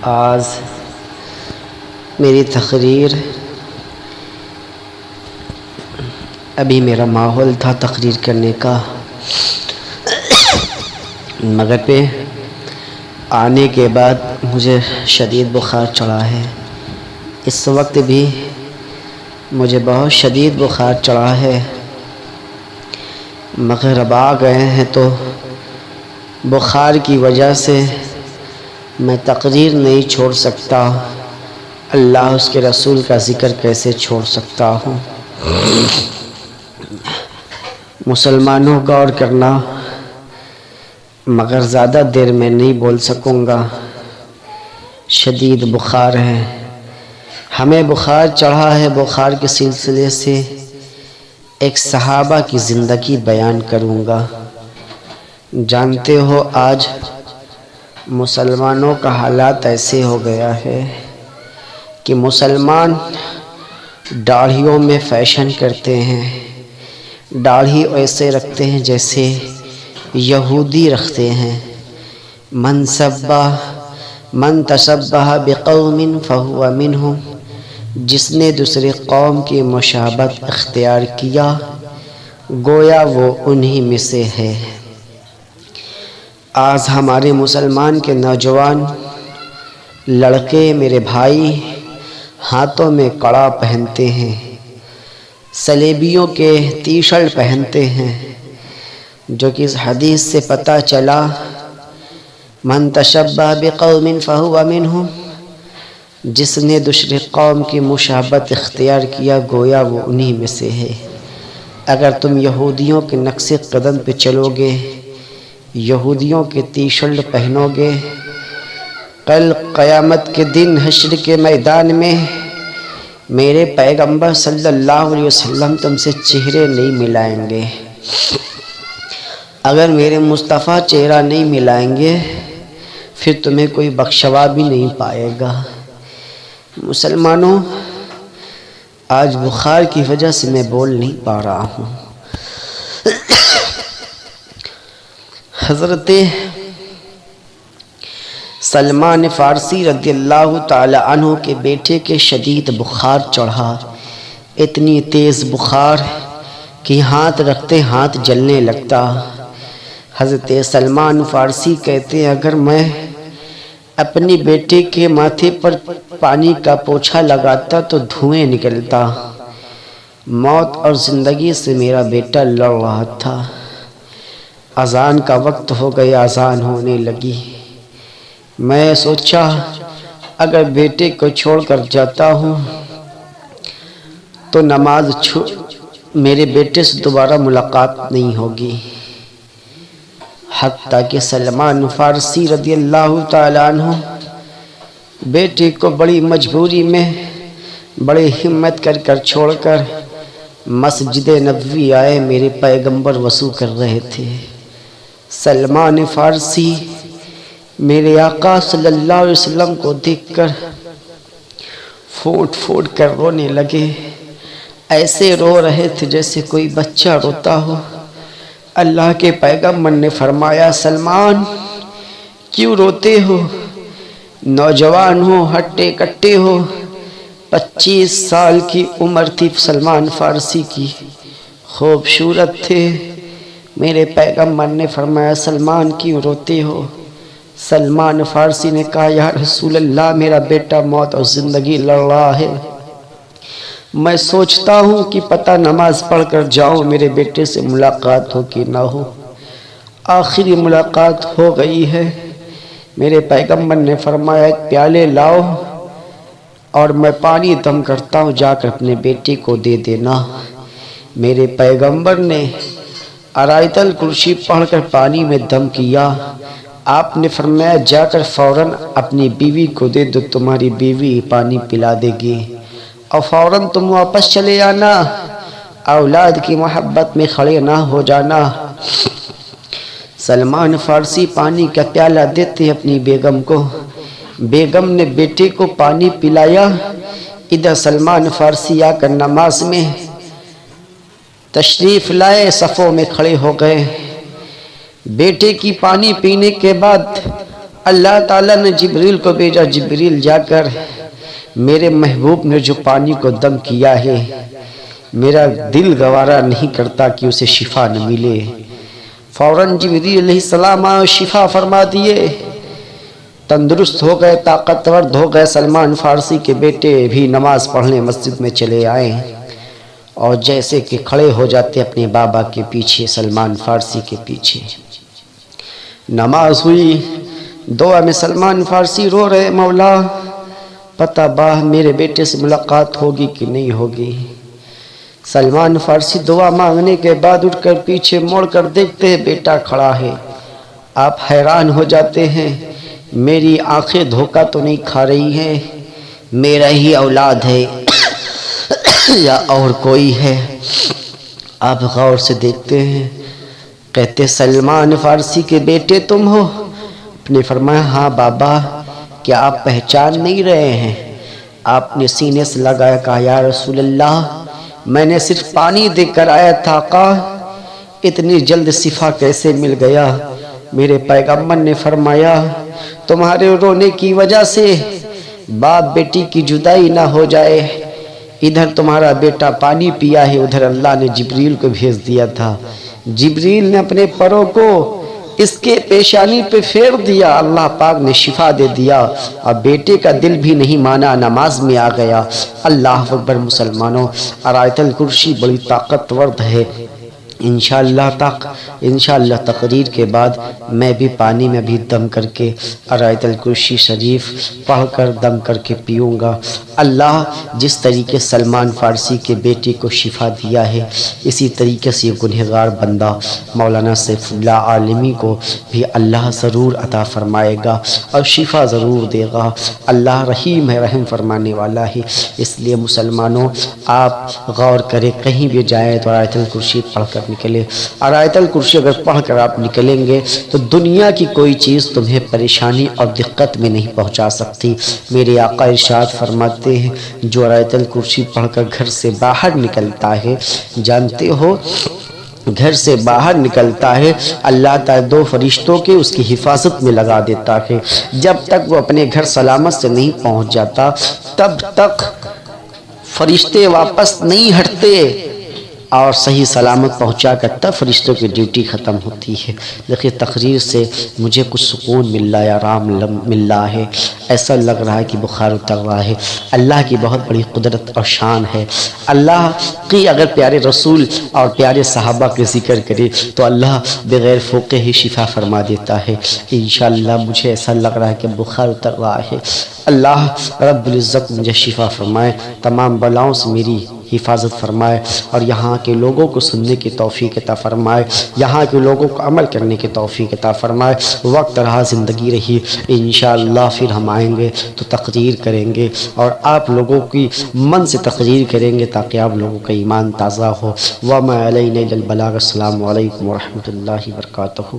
آج میری تقریر ابھی میرا ماحول تھا تقریر کرنے کا، مگر پہ آنے کے بعد مجھے شدید بخار چڑھا ہے۔ اس وقت بھی مجھے بہت شدید بخار چڑھا ہے، مگر اب آ گئے ہیں تو بخار کی وجہ سے میں تقریر نہیں چھوڑ سکتا، اللہ اس کے رسول کا ذکر کیسے چھوڑ سکتا ہوں۔ مسلمانوں غور کرنا، مگر زیادہ دیر میں نہیں بول سکوں گا، شدید بخار ہے، ہمیں بخار چڑھا ہے۔ بخار کے سلسلے سے ایک صحابہ کی زندگی بیان کروں گا۔ جانتے ہو آج مسلمانوں کا حالات ایسے ہو گیا ہے کہ مسلمان داڑھیوں میں فیشن کرتے ہیں، داڑھی ایسے رکھتے ہیں جیسے یہودی رکھتے ہیں۔ من تشبہ بقوم فہو منہم، جس نے دوسرے قوم کی مشابہت اختیار کیا گویا وہ انہی میں سے ہے۔ آج ہمارے مسلمان کے نوجوان لڑکے میرے بھائی ہاتھوں میں کڑا پہنتے ہیں، سلیبیوں کے ٹی شرٹ پہنتے ہیں، جو کہ اس حدیث سے پتہ چلا من تشبہ بقوم فہو منہم، جس نے دوسرے قوم کی مشابہت اختیار کیا گویا وہ انہی میں سے ہے۔ اگر تم یہودیوں کے نقش قدم پہ چلو گے، یہودیوں کے ٹی شرٹ پہنو گے، کل قیامت کے دن حشر کے میدان میں میرے پیغمبر صلی اللہ علیہ وسلم تم سے چہرے نہیں ملائیں گے۔ اگر میرے مصطفیٰ چہرہ نہیں ملائیں گے پھر تمہیں کوئی بخشوا بھی نہیں پائے گا۔ مسلمانوں، آج بخار کی وجہ سے میں بول نہیں پا رہا ہوں۔ حضرت سلمان فارسی رضی اللہ تعالی عنہ کے بیٹے کے شدید بخار چڑھا، اتنی تیز بخار کہ ہاتھ رکھتے ہاتھ جلنے لگتا۔ حضرت سلمان فارسی کہتے ہیں اگر میں اپنی بیٹے کے ماتھے پر پانی کا پوچھا لگاتا تو دھوئیں نکلتا۔ موت اور زندگی سے میرا بیٹا لڑ رہا تھا۔ اذان کا وقت ہو گیا، اذان ہونے لگی۔ میں سوچا اگر بیٹے کو چھوڑ کر جاتا ہوں تو نماز میرے بیٹے سے دوبارہ ملاقات نہیں ہوگی۔ حتیٰ کہ سلمان فارسی رضی اللہ تعالیٰ عنہ بیٹے کو بڑی مجبوری میں بڑی ہمت کر چھوڑ کر مسجد نبوی آئے۔ میرے پیغمبر وضو کر رہے تھے۔ سلمان فارسی میرے آقا صلی اللہ علیہ وسلم کو دیکھ کر پھوٹ پھوٹ کر رونے لگے، ایسے رو رہے تھے جیسے کوئی بچہ روتا ہو۔ اللہ کے پیغمبر نے فرمایا سلمان کیوں روتے ہو؟ نوجوان ہو، ہٹے کٹے ہو، 25 سال کی عمر تھی سلمان فارسی کی، خوبصورت تھے۔ میرے پیغمبر نے فرمایا سلمان کیوں روتے ہو؟ سلمان فارسی نے کہا یا رسول اللہ میرا بیٹا موت اور زندگی لڑ رہا ہے، میں سوچتا ہوں کہ پتہ نماز پڑھ کر جاؤں میرے بیٹے سے ملاقات ہو کہ نہ ہو۔ آخری ملاقات ہو گئی ہے۔ میرے پیغمبر نے فرمایا ایک پیالے لاؤ اور میں پانی دم کرتا ہوں، جا کر اپنے بیٹے کو دے دینا۔ میرے پیغمبر نے آیت الکرسی پڑھ کر پانی میں دم کیا۔ آپ نے فرمایا جا کر فوراً اپنی بیوی کو دے دو، تمہاری بیوی پانی پلا دے گی، اور فوراً تم واپس چلے آنا، اولاد کی محبت میں کھڑے نہ ہو جانا۔ سلمان فارسی پانی کا پیالہ دیتے اپنی بیگم کو، بیگم نے بیٹے کو پانی پلایا۔ ادھر سلمان فارسی آ کر نماز میں تشریف لائے، صفوں میں کھڑے ہو گئے۔ بیٹے کی پانی پینے کے بعد اللہ تعالیٰ نے جبریل کو بھیجا، جبریل جا کر میرے محبوب نے جو پانی کو دم کیا ہے، میرا دل گوارا نہیں کرتا کہ اسے شفا نہ ملے۔ فوراً جبریل علیہ السلام شفا فرما دیے، تندرست ہو گئے، طاقتور ہو گئے۔ سلمان فارسی کے بیٹے بھی نماز پڑھنے مسجد میں چلے آئے، اور جیسے کہ کھڑے ہو جاتے اپنے بابا کے پیچھے، سلمان فارسی کے پیچھے۔ نماز ہوئی، دعا میں سلمان فارسی رو رہے، مولا پتہ با میرے بیٹے سے ملاقات ہوگی کہ نہیں ہوگی۔ سلمان فارسی دعا مانگنے کے بعد اٹھ کر پیچھے موڑ کر دیکھتے ہیں بیٹا کھڑا ہے۔ آپ حیران ہو جاتے ہیں، میری آنکھیں دھوکہ تو نہیں کھا رہی ہیں، میرا ہی اولاد ہے یا اور کوئی ہے؟ آپ غور سے دیکھتے ہیں، کہتے سلمان فارسی کے بیٹے تم ہو؟ نے فرمایا ہاں بابا، کیا آپ پہچان نہیں رہے ہیں؟ آپ نے سینے سے لگایا، کہا یا رسول اللہ میں نے صرف پانی دے کر آیا تھا، آقا اتنی جلد شفا کیسے مل گیا؟ میرے پیغمبر نے فرمایا تمہارے رونے کی وجہ سے باپ بیٹی کی جدائی نہ ہو جائے، ادھر تمہارا بیٹا پانی پیا ہے، ادھر اللہ نے جبریل کو بھیج دیا تھا، جبریل نے اپنے پروں کو اس کے پیشانی پہ پھیر دیا، اللہ پاک نے شفا دے دیا، اور بیٹے کا دل بھی نہیں مانا، نماز میں آ گیا۔ اللہ اکبر مسلمانوں، آیت الکرسی بڑی طاقتور ہے۔ انشاءاللہ تقریر کے بعد میں بھی پانی میں بھی دم کر کے آیت الکرسی شریف پڑھ کر دم کر کے پیوں گا۔ اللہ جس طریقے سلمان فارسی کے بیٹے کو شفا دیا ہے، اسی طریقے سے یہ گنہگار بندہ مولانا سیف اللہ عالمی کو بھی اللہ ضرور عطا فرمائے گا اور شفا ضرور دے گا۔ اللہ رحیم ہے، رحم فرمانے والا ہے۔ اس لیے مسلمانوں آپ غور کریں، کہیں بھی جائیں تو آیت الکرسی پڑھ کر نکلے، اور آیت الکرسی اگر پڑھ کر آپ نکلیں گے تو دنیا کی کوئی چیز تمہیں پریشانی اور دقت میں نہیں پہنچا سکتی۔ میرے آقا ارشاد فرماتے ہیں جو آیت الکرسی پڑھ کر گھر سے باہر نکلتا ہے، جانتے ہو گھر سے باہر نکلتا ہے اللہ تعالیٰ دو فرشتوں کے اس کی حفاظت میں لگا دیتا ہے، جب تک وہ اپنے گھر سلامت سے نہیں پہنچ جاتا تب تک فرشتے واپس نہیں ہٹتے، اور صحیح سلامت پہنچا کر تب فرشتوں کی ڈیوٹی ختم ہوتی ہے۔ دیکھیے تقریر سے مجھے کچھ سکون مل رہا ہے، آرام مل رہا ہے، ایسا لگ رہا ہے کہ بخار اتر رہا ہے۔ اللہ کی بہت بڑی قدرت اور شان ہے۔ اللہ کی اگر پیارے رسول اور پیارے صحابہ کے ذکر کرے تو اللہ بغیر فوقے ہی شفا فرما دیتا ہے۔ انشاءاللہ مجھے ایسا لگ رہا ہے کہ بخار اتر رہا ہے۔ اللہ رب العزت مجھے شفا فرمائے، تمام بلاؤں سے میری حفاظت فرمائے، اور یہاں کے لوگوں کو سننے کی توفیق عطا فرمائے، یہاں کے لوگوں کو عمل کرنے کی توفیق عطا فرمائے۔ وقت رہا، زندگی رہی، انشاءاللہ پھر ہم آئیں گے تو تقریر کریں گے، اور آپ لوگوں کی من سے تقریر کریں گے تاکہ آپ لوگوں کا ایمان تازہ ہو۔ وَمَا عَلَيْنَا إِلَّا الْبَلَاغُ۔ السلام علیکم ورحمۃ اللہ وبرکاتہ۔